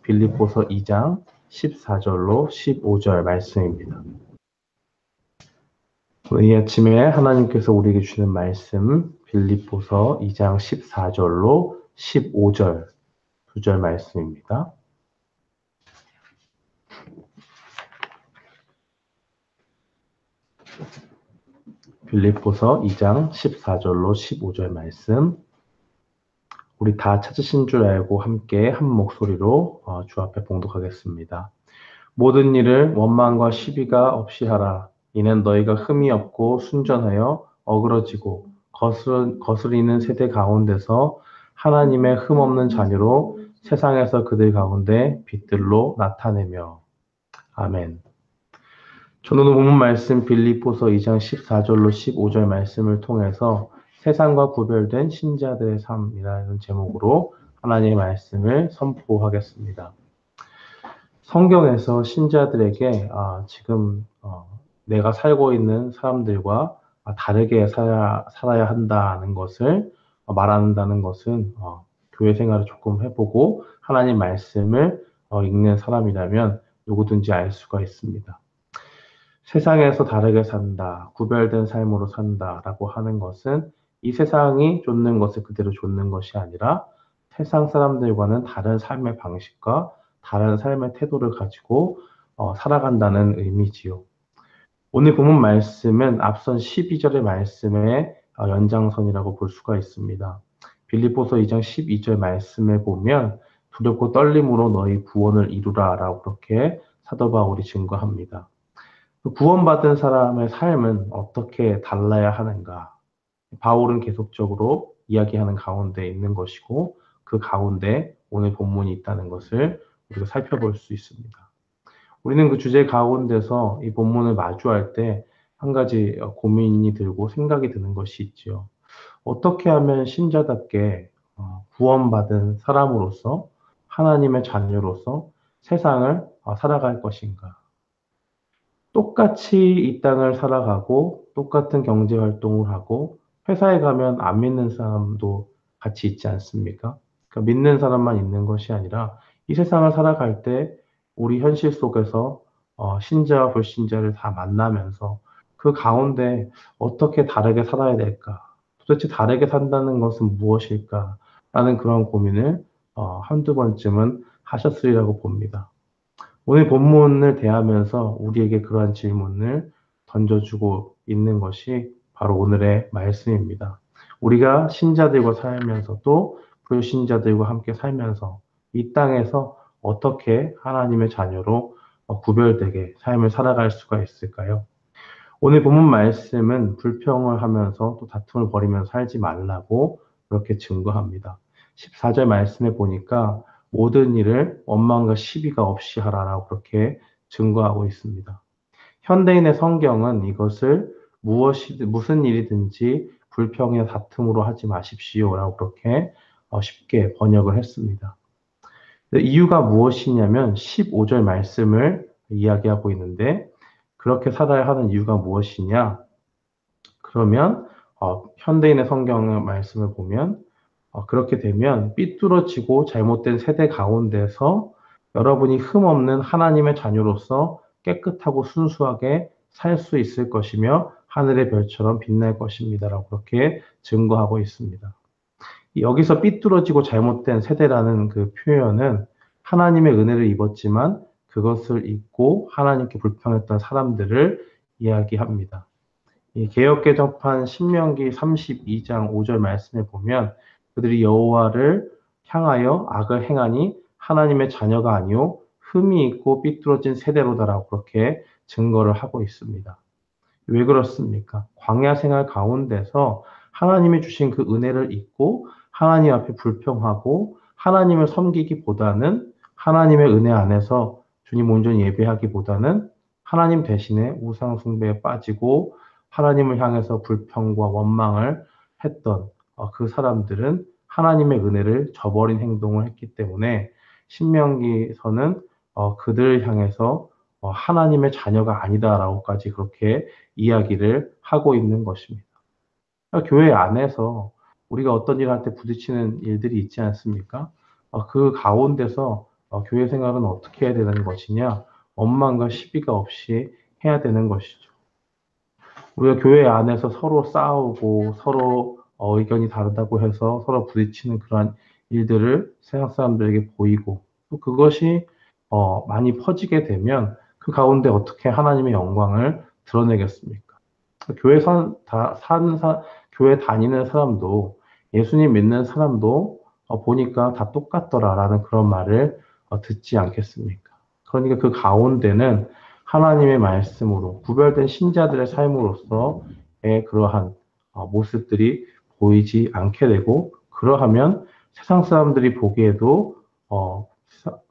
빌립보서 2장 14절로 15절 말씀입니다. 이 아침에 하나님께서 우리에게 주는 말씀 빌립보서 2장 14절로 15절 두 절 말씀입니다. 빌립보서 2장 14절로 15절 말씀 우리 다 찾으신 줄 알고 함께 한 목소리로 주 앞에 봉독하겠습니다. 모든 일을 원망과 시비가 없이 하라. 이는 너희가 흠이 없고 순전하여 어그러지고 거스리는 세대 가운데서 하나님의 흠 없는 자녀로 세상에서 그들 가운데 빛들로 나타내며. 아멘. 저는 본문 말씀 빌립보서 2장 14절로 15절 말씀을 통해서 세상과 구별된 신자들의 삶이라는 제목으로 하나님의 말씀을 선포하겠습니다. 성경에서 신자들에게 지금 내가 살고 있는 사람들과 다르게 살아야 한다는 것을 말한다는 것은 교회 생활을 조금 해보고 하나님 말씀을 읽는 사람이라면 누구든지 알 수가 있습니다. 세상에서 다르게 산다, 구별된 삶으로 산다라고 하는 것은 이 세상이 좇는 것을 그대로 좇는 것이 아니라 세상 사람들과는 다른 삶의 방식과 다른 삶의 태도를 가지고 살아간다는 의미지요. 오늘 본문 말씀은 앞선 12절의 말씀의 연장선이라고 볼 수가 있습니다. 빌립보서 2장 12절 말씀에 보면 두렵고 떨림으로 너희 구원을 이루라 라고 그렇게 사도 바울이 증거합니다. 구원받은 사람의 삶은 어떻게 달라야 하는가? 바울은 계속적으로 이야기하는 가운데 있는 것이고 그 가운데 오늘 본문이 있다는 것을 우리가 살펴볼 수 있습니다. 우리는 그 주제 가운데서 이 본문을 마주할 때 한 가지 고민이 들고 생각이 드는 것이 있지요. 어떻게 하면 신자답게 구원받은 사람으로서 하나님의 자녀로서 세상을 살아갈 것인가? 똑같이 이 땅을 살아가고 똑같은 경제 활동을 하고 회사에 가면 안 믿는 사람도 같이 있지 않습니까? 그러니까 믿는 사람만 있는 것이 아니라 이 세상을 살아갈 때 우리 현실 속에서 신자와 불신자를 다 만나면서 그 가운데 어떻게 다르게 살아야 될까? 도대체 다르게 산다는 것은 무엇일까? 라는 그런 고민을 한두 번쯤은 하셨으리라고 봅니다. 오늘 본문을 대하면서 우리에게 그러한 질문을 던져주고 있는 것이 바로 오늘의 말씀입니다. 우리가 신자들과 살면서도 불신자들과 함께 살면서 이 땅에서 어떻게 하나님의 자녀로 구별되게 삶을 살아갈 수가 있을까요? 오늘 본문 말씀은 불평을 하면서 또 다툼을 벌이면서 살지 말라고 그렇게 증거합니다. 14절 말씀에 보니까 모든 일을 원망과 시비가 없이 하라라고 그렇게 증거하고 있습니다. 현대인의 성경은 이것을 무슨 일이든지 불평이나 다툼으로 하지 마십시오라고 그렇게 쉽게 번역을 했습니다. 이유가 무엇이냐면 15절 말씀을 이야기하고 있는데 그렇게 살아야 하는 이유가 무엇이냐? 그러면 현대인의 성경의 말씀을 보면 그렇게 되면 삐뚤어지고 잘못된 세대 가운데서 여러분이 흠없는 하나님의 자녀로서 깨끗하고 순수하게 살 수 있을 것이며 하늘의 별처럼 빛날 것입니다라고 그렇게 증거하고 있습니다. 여기서 삐뚤어지고 잘못된 세대라는 그 표현은 하나님의 은혜를 입었지만 그것을 잊고 하나님께 불평했던 사람들을 이야기합니다. 이 개역개정판 신명기 32장 5절 말씀에 보면 그들이 여호와를 향하여 악을 행하니 하나님의 자녀가 아니요 흠이 있고 삐뚤어진 세대로다라고 그렇게 증거를 하고 있습니다. 왜 그렇습니까? 광야 생활 가운데서 하나님이 주신 그 은혜를 잊고 하나님 앞에 불평하고 하나님을 섬기기보다는 하나님의 은혜 안에서 주님 온전히 예배하기보다는 하나님 대신에 우상 숭배에 빠지고 하나님을 향해서 불평과 원망을 했던 그 사람들은 하나님의 은혜를 저버린 행동을 했기 때문에 신명기서는 그들을 향해서 하나님의 자녀가 아니다라고까지 그렇게 이야기를 하고 있는 것입니다. 교회 안에서 우리가 어떤 일 할 때 부딪히는 일들이 있지 않습니까? 그 가운데서 교회 생활은 어떻게 해야 되는 것이냐? 원망과 시비가 없이 해야 되는 것이죠. 우리가 교회 안에서 서로 싸우고 서로 의견이 다르다고 해서 서로 부딪히는 그러한 일들을 세상 사람들에게 보이고 또 그것이 많이 퍼지게 되면 그 가운데 어떻게 하나님의 영광을 드러내겠습니까? 교회 교회 다니는 사람도 예수님 믿는 사람도 보니까 다 똑같더라라는 그런 말을 듣지 않겠습니까? 그러니까 그 가운데는 하나님의 말씀으로 구별된 신자들의 삶으로서의 그러한 모습들이 보이지 않게 되고 그러하면 세상 사람들이 보기에도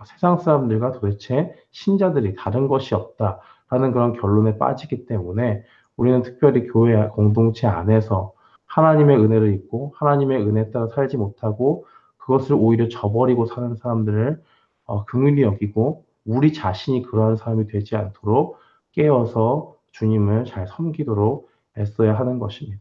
세상 사람들과 도대체 신자들이 다른 것이 없다라는 그런 결론에 빠지기 때문에 우리는 특별히 교회 공동체 안에서 하나님의 은혜를 잊고 하나님의 은혜에 따라 살지 못하고 그것을 오히려 저버리고 사는 사람들을 긍휼히 여기고 우리 자신이 그러한 사람이 되지 않도록 깨어서 주님을 잘 섬기도록 애써야 하는 것입니다.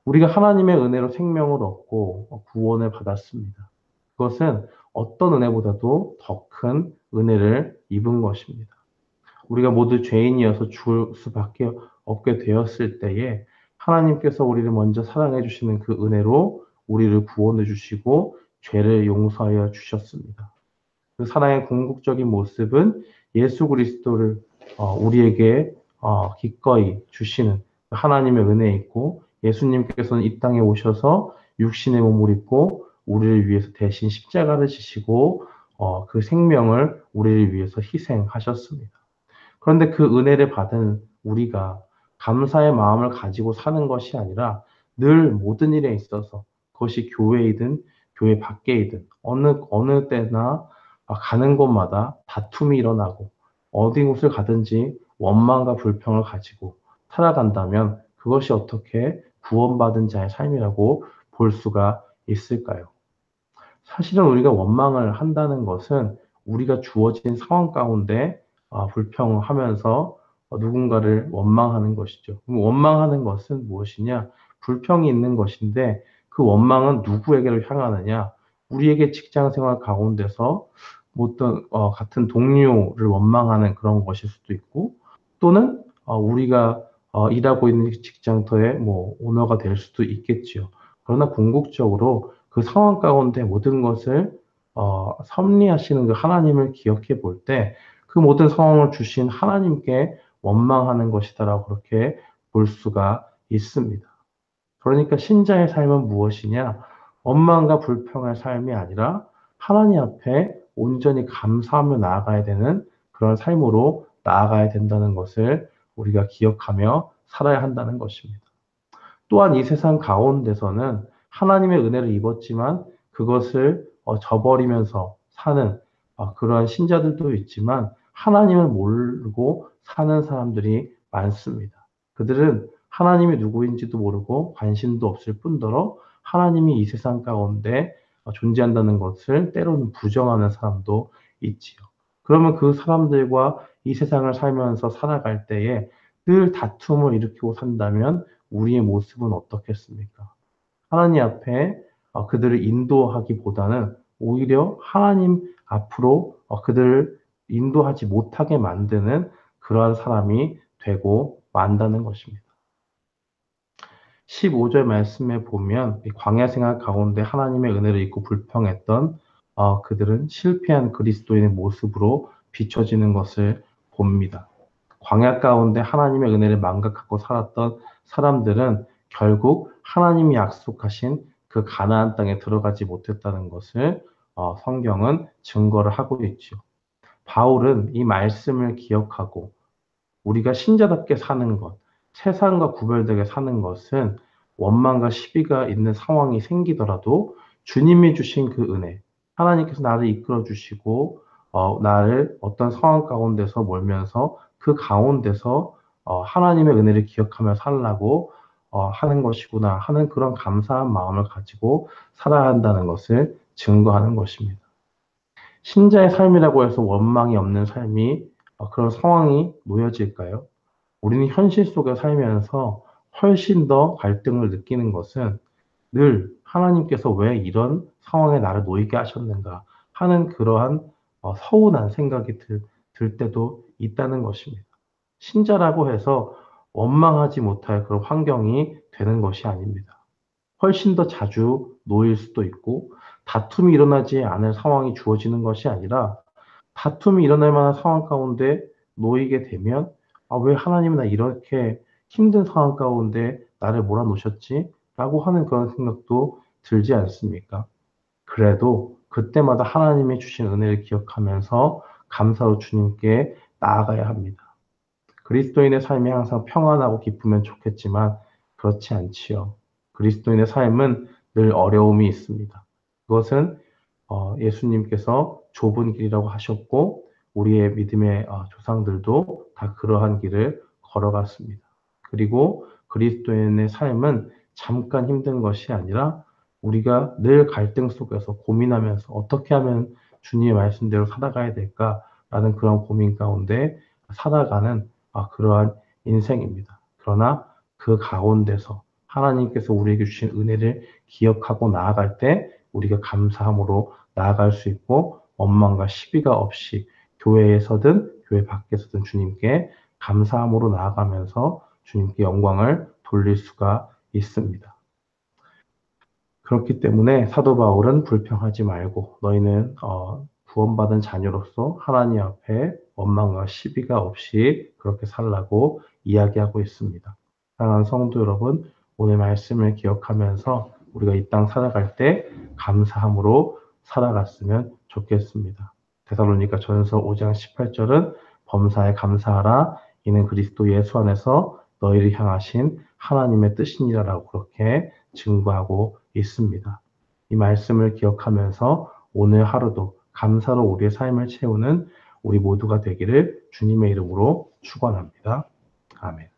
우리가 하나님의 은혜로 생명을 얻고 구원을 받았습니다. 그것은 어떤 은혜보다도 더 큰 은혜를 입은 것입니다. 우리가 모두 죄인이어서 죽을 수밖에 없게 되었을 때에 하나님께서 우리를 먼저 사랑해 주시는 그 은혜로 우리를 구원해 주시고 죄를 용서하여 주셨습니다. 그 사랑의 궁극적인 모습은 예수 그리스도를 우리에게 기꺼이 주시는 하나님의 은혜에 있고 예수님께서는 이 땅에 오셔서 육신의 몸을 입고 우리를 위해서 대신 십자가를 지시고 그 생명을 우리를 위해서 희생하셨습니다. 그런데 그 은혜를 받은 우리가 감사의 마음을 가지고 사는 것이 아니라 늘 모든 일에 있어서 그것이 교회이든 교회 밖에이든 어느 때나 가는 곳마다 다툼이 일어나고 어디 곳을 가든지 원망과 불평을 가지고 살아간다면 그것이 어떻게 구원받은 자의 삶이라고 볼 수가 있을까요? 사실은 우리가 원망을 한다는 것은 우리가 주어진 상황 가운데 불평하면서 누군가를 원망하는 것이죠. 그럼 원망하는 것은 무엇이냐? 불평이 있는 것인데 그 원망은 누구에게로 향하느냐? 우리에게 직장 생활 가운데서 어떤 같은 동료를 원망하는 그런 것일 수도 있고 또는 우리가 일하고 있는 직장터의 뭐 오너가 될 수도 있겠지요. 그러나 궁극적으로 그 상황 가운데 모든 것을 섭리하시는 그 하나님을 기억해 볼 때 그 모든 상황을 주신 하나님께 원망하는 것이다라고 그렇게 볼 수가 있습니다. 그러니까 신자의 삶은 무엇이냐? 원망과 불평할 삶이 아니라 하나님 앞에 온전히 감사하며 나아가야 되는 그런 삶으로 나아가야 된다는 것을 우리가 기억하며 살아야 한다는 것입니다. 또한 이 세상 가운데서는 하나님의 은혜를 입었지만 그것을 저버리면서 사는 그러한 신자들도 있지만 하나님을 모르고 사는 사람들이 많습니다. 그들은 하나님이 누구인지도 모르고 관심도 없을 뿐더러 하나님이 이 세상 가운데 존재한다는 것을 때로는 부정하는 사람도 있지요. 그러면 그 사람들과 이 세상을 살면서 살아갈 때에 늘 다툼을 일으키고 산다면 우리의 모습은 어떻겠습니까? 하나님 앞에 그들을 인도하기보다는 오히려 하나님 앞으로 그들을 인도하지 못하게 만드는 그러한 사람이 되고 만다는 것입니다. 15절 말씀에 보면 광야 생활 가운데 하나님의 은혜를 잊고 불평했던 그들은 실패한 그리스도인의 모습으로 비춰지는 것을 봅니다. 광야 가운데 하나님의 은혜를 망각하고 살았던 사람들은 결국 하나님이 약속하신 그 가나안 땅에 들어가지 못했다는 것을 성경은 증거를 하고 있죠. 바울은 이 말씀을 기억하고 우리가 신자답게 사는 것, 세상과 구별되게 사는 것은 원망과 시비가 있는 상황이 생기더라도 주님이 주신 그 은혜, 하나님께서 나를 이끌어 주시고 나를 어떤 상황 가운데서 몰면서 그 가운데서 하나님의 은혜를 기억하며 살라고 하는 것이구나 하는 그런 감사한 마음을 가지고 살아야 한다는 것을 증거하는 것입니다. 신자의 삶이라고 해서 원망이 없는 삶이 그런 상황이 놓여질까요? 우리는 현실 속에 살면서 훨씬 더 갈등을 느끼는 것은 늘 하나님께서 왜 이런 상황에 나를 놓이게 하셨는가 하는 그러한 서운한 생각이 들 때도 있다는 것입니다. 신자라고 해서 원망하지 못할 그런 환경이 되는 것이 아닙니다. 훨씬 더 자주 놓일 수도 있고 다툼이 일어나지 않을 상황이 주어지는 것이 아니라 다툼이 일어날 만한 상황 가운데 놓이게 되면 왜 하나님은 나 이렇게 힘든 상황 가운데 나를 몰아놓으셨지? 라고 하는 그런 생각도 들지 않습니까? 그래도 그때마다 하나님이 주신 은혜를 기억하면서 감사로 주님께 나아가야 합니다. 그리스도인의 삶이 항상 평안하고 기쁘면 좋겠지만 그렇지 않지요. 그리스도인의 삶은 늘 어려움이 있습니다. 그것은 예수님께서 좁은 길이라고 하셨고 우리의 믿음의 조상들도 다 그러한 길을 걸어갔습니다. 그리고 그리스도인의 삶은 잠깐 힘든 것이 아니라 우리가 늘 갈등 속에서 고민하면서 어떻게 하면 주님의 말씀대로 살아가야 될까라는 그런 고민 가운데 살아가는 그러한 인생입니다. 그러나 그 가운데서 하나님께서 우리에게 주신 은혜를 기억하고 나아갈 때 우리가 감사함으로 나아갈 수 있고 원망과 시비가 없이 교회에서든 교회 밖에서든 주님께 감사함으로 나아가면서 주님께 영광을 돌릴 수가 있습니다. 그렇기 때문에 사도 바울은 불평하지 말고 너희는 구원받은 자녀로서 하나님 앞에 원망과 시비가 없이 그렇게 살라고 이야기하고 있습니다. 사랑하는 성도 여러분, 오늘 말씀을 기억하면서 우리가 이 땅 살아갈 때 감사함으로 살아갔으면 좋겠습니다. 데살로니가 전서 5장 18절은 범사에 감사하라 이는 그리스도 예수 안에서 너희를 향하신 하나님의 뜻이니라라고 그렇게 증거하고 있습니다. 이 말씀을 기억하면서 오늘 하루도 감사로 우리의 삶을 채우는 우리 모두가 되기를 주님의 이름으로 축원합니다. 아멘.